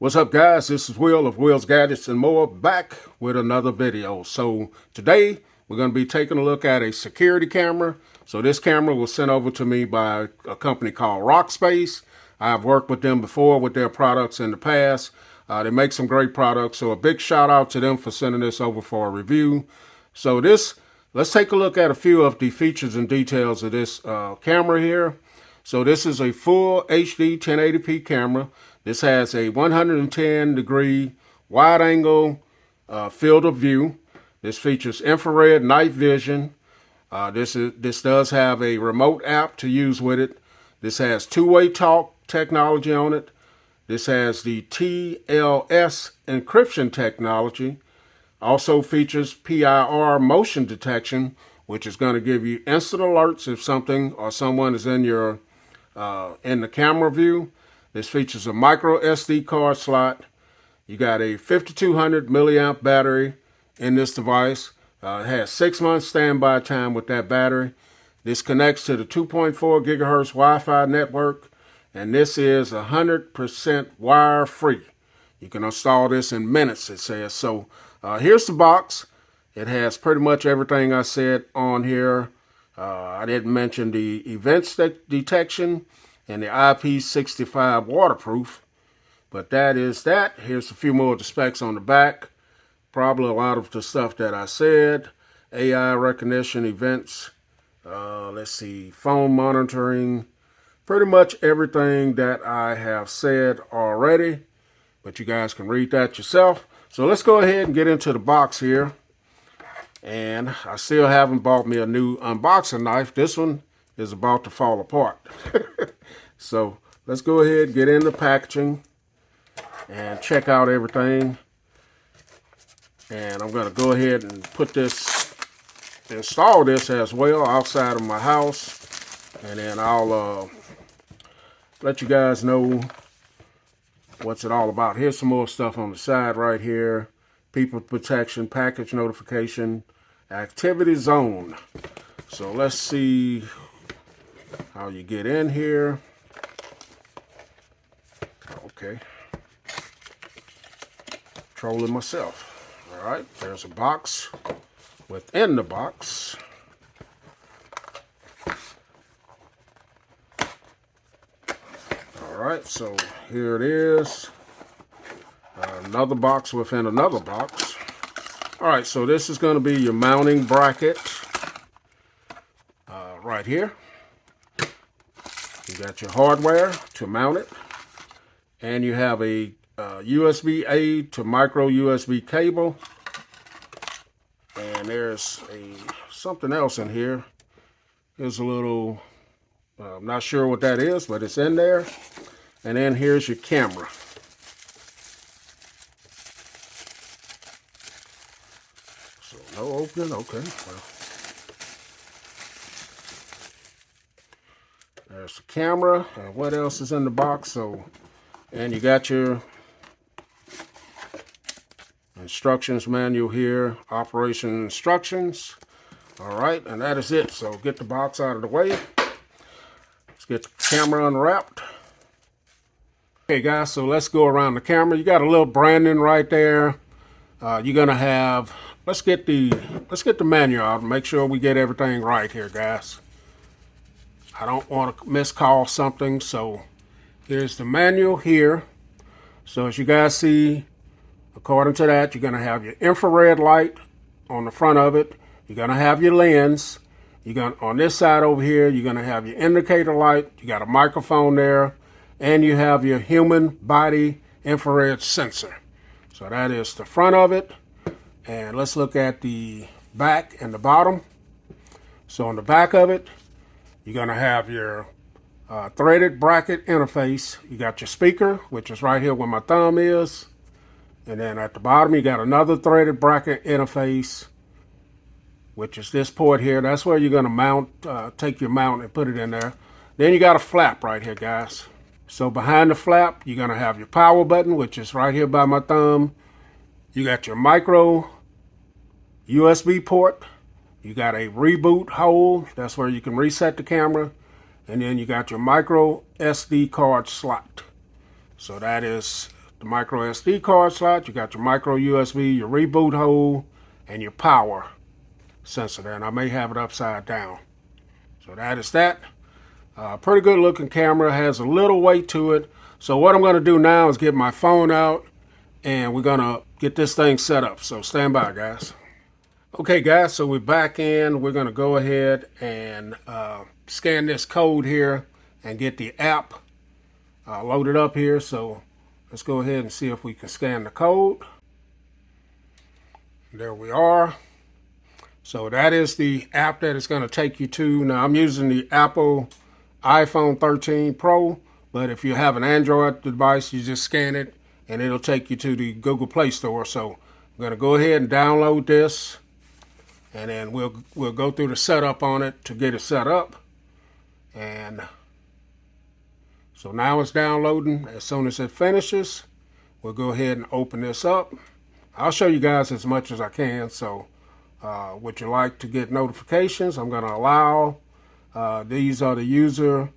What's up, guys? This is Will of Will's Gadgets and More, back with another video. So today we're going to be taking a look at a security camera. So this camera was sent over to me by a company called ROCK-1080P. I've worked with them before with their products in the past. They make some great products, so a big shout out to them for sending this over for a review. So let's take a look at a few of the features and details of this camera here. So this is a full HD 1080p camera. This has a 110-degree wide-angle field of view. This features infrared night vision. This does have a remote app to use with it. This has two-way talk technology on it. This has the TLS encryption technology. Also features PIR motion detection, which is going to give you instant alerts if something or someone is in your in the camera view. This features a micro SD card slot. You got a 5200 milliamp battery in this device. It has 6 months standby time with that battery. This connects to the 2.4 gigahertz Wi-Fi network, and this is 100% wire free. You can install this in minutes, it says. So here's the box. It has pretty much everything I said on here. I didn't mention the events detection and the IP65 waterproof, but that is that. Here's a few more of the specs on the back. Probably a lot of the stuff that I said. AI recognition, events, let's see, phone monitoring, pretty much everything that I have said already, but you guys can read that yourself. So let's go ahead and get into the box here. And I still haven't bought me a new unboxing knife. This one is about to fall apart. So let's go ahead and get into packaging and check out everything. And I'm going to go ahead and install this as well outside of my house. And then I'll let you guys know what's it all about. Here's some more stuff on the side right here. People protection, package notification, activity zone. So let's see how you get in here. Okay. Trolling myself. All right, there's a box within the box. All right, so here it is. Another box within another box. All right, so this is going to be your mounting bracket right here. You got your hardware to mount it, and you have a USB-A to micro USB cable, and there's something else in here. Here's a little, I'm not sure what that is, but it's in there. And then here's your camera. So no opening, okay. Well, there's the camera. And what else is in the box? So, and you got your instructions manual here, operation instructions. All right, and that is it. So get the box out of the way. Let's get the camera unwrapped. Okay, guys, so let's go around the camera. You got a little branding right there. You're gonna have. Let's get the manual out and make sure we get everything right here, guys. I don't want to miscall something, so here's the manual here. So as you guys see, according to that, you're going to have your infrared light on the front of it. You're going to have your lens. On this side over here, you're going to have your indicator light. You got a microphone there, and you have your human body infrared sensor. So that is the front of it. And let's look at the back and the bottom. So on the back of it, you're going to have your threaded bracket interface. You got your speaker, which is right here where my thumb is. And then at the bottom, you got another threaded bracket interface, which is this port here. That's where you're going to mount, take your mount and put it in there. Then you got a flap right here, guys. So behind the flap, you're going to have your power button, which is right here by my thumb. You got your micro USB port. You got a reboot hole. That's where you can reset the camera. And then you got your micro SD card slot. So that is the micro SD card slot, you got your micro USB, your reboot hole, and your power sensor there. And I may have it upside down. So that is that. Pretty good looking camera, has a little weight to it. So what I'm going to do now is get my phone out and we're going to get this thing set up. So stand by, guys. Okay, guys, so we're back in. We're going to go ahead and scan this code here and get the app loaded up here. So let's go ahead and see if we can scan the code. There we are. So that is the app that it's going to take you to. Now I'm using the Apple iPhone 13 Pro, but if you have an Android device, you just scan it and it'll take you to the Google Play Store. So I'm going to go ahead and download this, and then we'll go through the setup on it to get it set up. And so now it's downloading. As soon as it finishes, we'll go ahead and open this up. I'll show you guys as much as I can. So would you like to get notifications? I'm going to allow. These are the user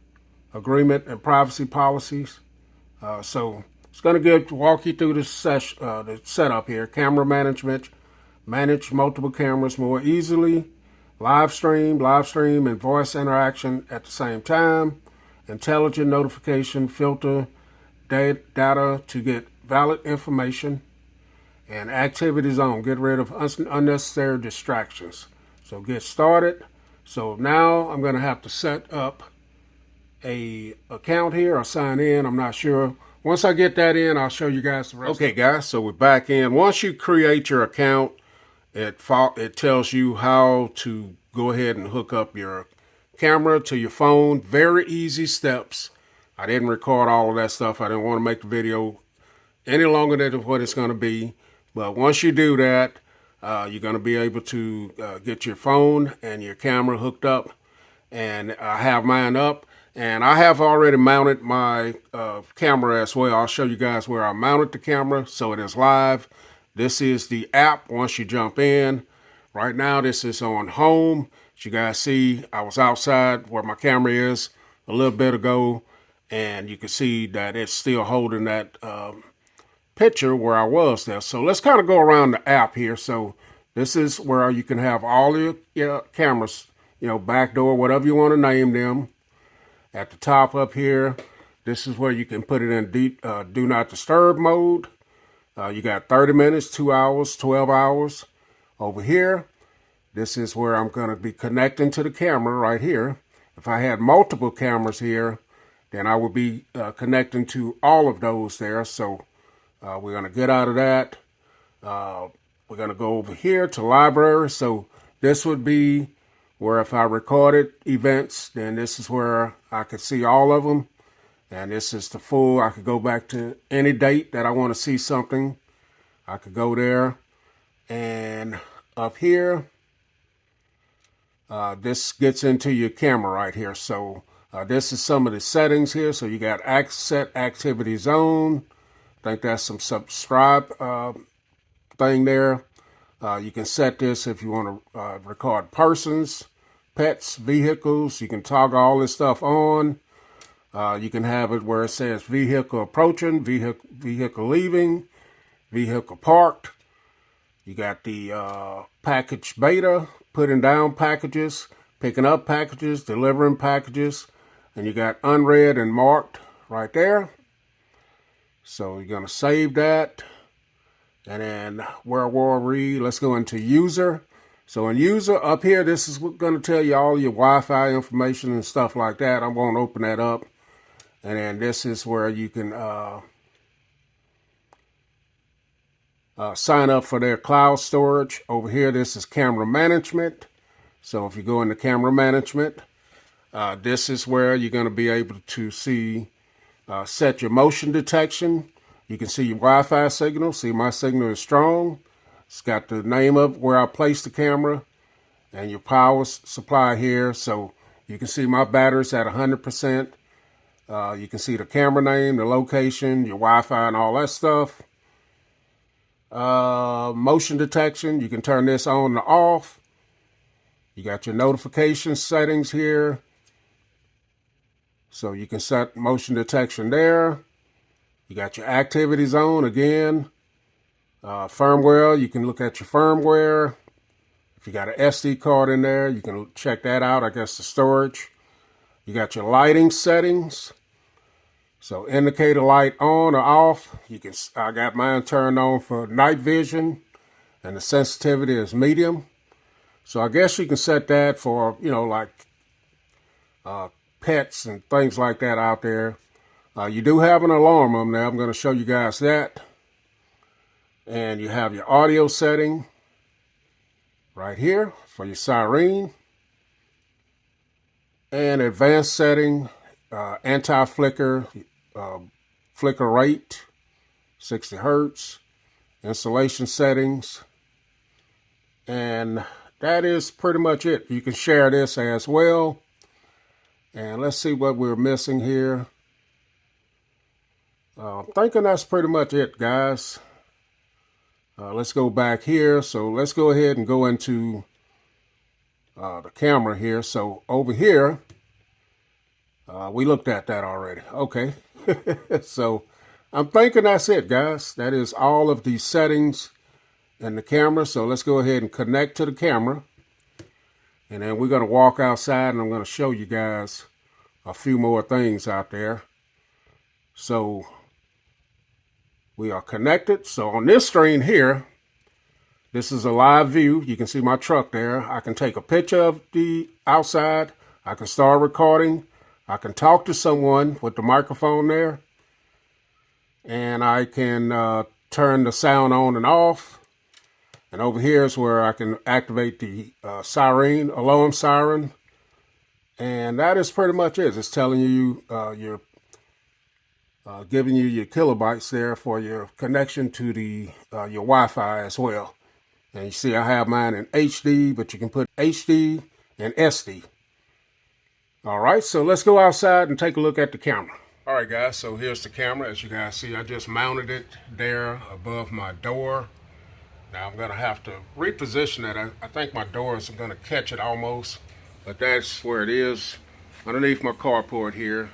agreement and privacy policies. So it's going to walk you through the setup here. Camera management, manage multiple cameras more easily. Live stream, and voice interaction at the same time. Intelligent notification, filter data to get valid information. And activity zone, get rid of unnecessary distractions. So get started. So now I'm going to have to set up a account here or sign in. I'm not sure. Once I get that in, I'll show you guys the rest. Okay, guys, so we're back in. Once you create your account, it tells you how to go ahead and hook up your camera to your phone. Very easy steps. I didn't record all of that stuff. I didn't want to make the video any longer than what it's going to be. But once you do that, you're going to be able to get your phone and your camera hooked up. And I have mine up. And I have already mounted my camera as well. I'll show you guys where I mounted the camera so it is live. This is the app once you jump in. Right now, this is on home. As you guys see, I was outside where my camera is a little bit ago. And you can see that it's still holding that picture where I was there. So let's kind of go around the app here. So this is where you can have all your cameras, backdoor, whatever you want to name them. At the top up here, this is where you can put it in do not disturb mode. You got 30 minutes, 2 hours, 12 hours. Over here, this is where I'm going to be connecting to the camera right here. If I had multiple cameras here, then I would be connecting to all of those there. So we're going to get out of that. We're going to go over here to library. So this would be where if I recorded events, then this is where I could see all of them. And this is the full. I could go back to any date that I want to see something. I could go there. And up here, this gets into your camera right here. So this is some of the settings here. So you got set activity zone. I think that's some subscribe thing there. You can set this if you want to record persons, pets, vehicles. You can toggle all this stuff on. You can have it where it says vehicle approaching, vehicle leaving, vehicle parked. You got the package beta, putting down packages, picking up packages, delivering packages. And you got unread and marked right there. So you're going to save that. And then where will read? Let's go into user. So in user up here, this is going to tell you all your Wi-Fi information and stuff like that. I'm going to open that up. And then this is where you can sign up for their cloud storage. Over here, this is camera management. So if you go into camera management, this is where you're going to be able to see, set your motion detection. You can see your Wi-Fi signal. See, my signal is strong. It's got the name of where I placed the camera and your power supply here. So you can see my battery's at 100%. You can see the camera name, the location, your Wi-Fi and all that stuff. Motion detection, you can turn this on or off. You got your notification settings here. So you can set motion detection there. You got your activity zone again. Firmware, you can look at your firmware. If you got an SD card in there, you can check that out. I guess the storage. You got your lighting settings. So indicator light on or off. I got mine turned on for night vision, and the sensitivity is medium. So I guess you can set that for, like pets and things like that out there. You do have an alarm on there. I'm going to show you guys that. And you have your audio setting right here for your siren. And advanced setting, anti-flicker, flicker rate, 60 hertz, installation settings. And that is pretty much it. You can share this as well. And let's see what we're missing here. I'm thinking that's pretty much it, guys. Let's go back here. So let's go ahead and go into the camera here. So over here, we looked at that already. Okay. So I'm thinking that's it, guys. That is all of the settings in the camera. So let's go ahead and connect to the camera. And then we're going to walk outside and I'm going to show you guys a few more things out there. So we are connected. So on this screen here, this is a live view. You can see my truck there. I can take a picture of the outside. I can start recording. I can talk to someone with the microphone there. And I can turn the sound on and off. And over here is where I can activate the alarm siren. And that is pretty much it. It's telling you giving you your kilobytes there for your connection to the your Wi-Fi as well. And you see I have mine in HD, but you can put HD and SD. All right, so let's go outside and take a look at the camera. All right, guys, so here's the camera. As you guys see, I just mounted it there above my door. Now I'm going to have to reposition it. I think my doors are going to catch it almost, but that's where it is underneath my carport here,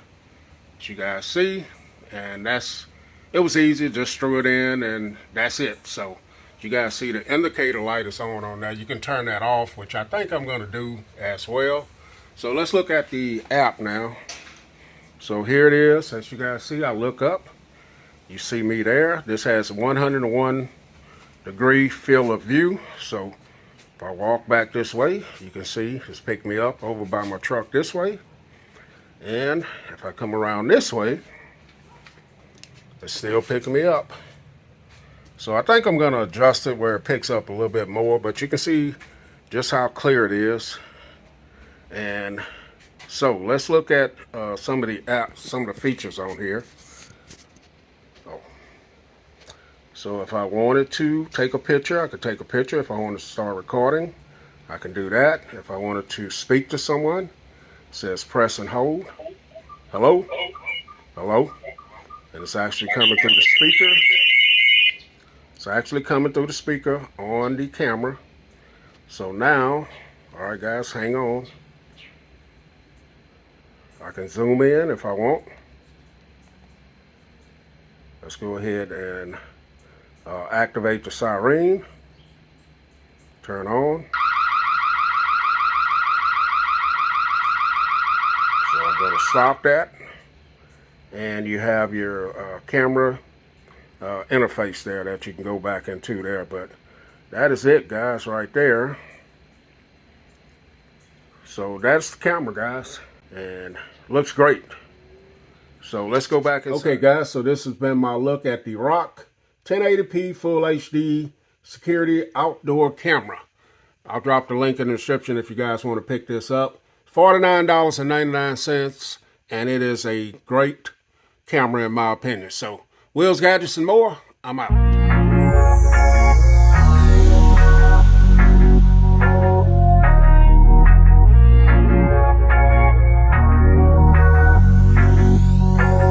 that you guys see. And it was easy, just threw it in and that's it. So you guys see the indicator light is on there. You can turn that off, which I think I'm going to do as well. So let's look at the app now. So here it is. As you guys see, I look up. You see me there. This has 101 degree field of view. So if I walk back this way, you can see it's picked me up over by my truck this way. And if I come around this way, it's still picking me up. So I think I'm going to adjust it where it picks up a little bit more, but you can see just how clear it is. And so let's look at some of the features on here. So if I wanted to take a picture, I could take a picture. If I wanted to start recording, I can do that. If I wanted to speak to someone, it says press and hold. Hello? Hello? And it's actually coming through the speaker. It's actually coming through the speaker on the camera. So now, all right guys, hang on. I can zoom in if I want. Let's go ahead and activate the siren. Turn on. So I'm going to stop that. And you have your camera interface there that you can go back into there. But that is it, guys, right there. So that's the camera, guys. And looks great. So let's go back and okay, guys, so this has been my look at the ROCK-1080P Full HD Security Outdoor Camera. I'll drop the link in the description if you guys want to pick this up. $49.99, and it is a great camera in my opinion. So, Wheels, Gadgets, and More, I'm out.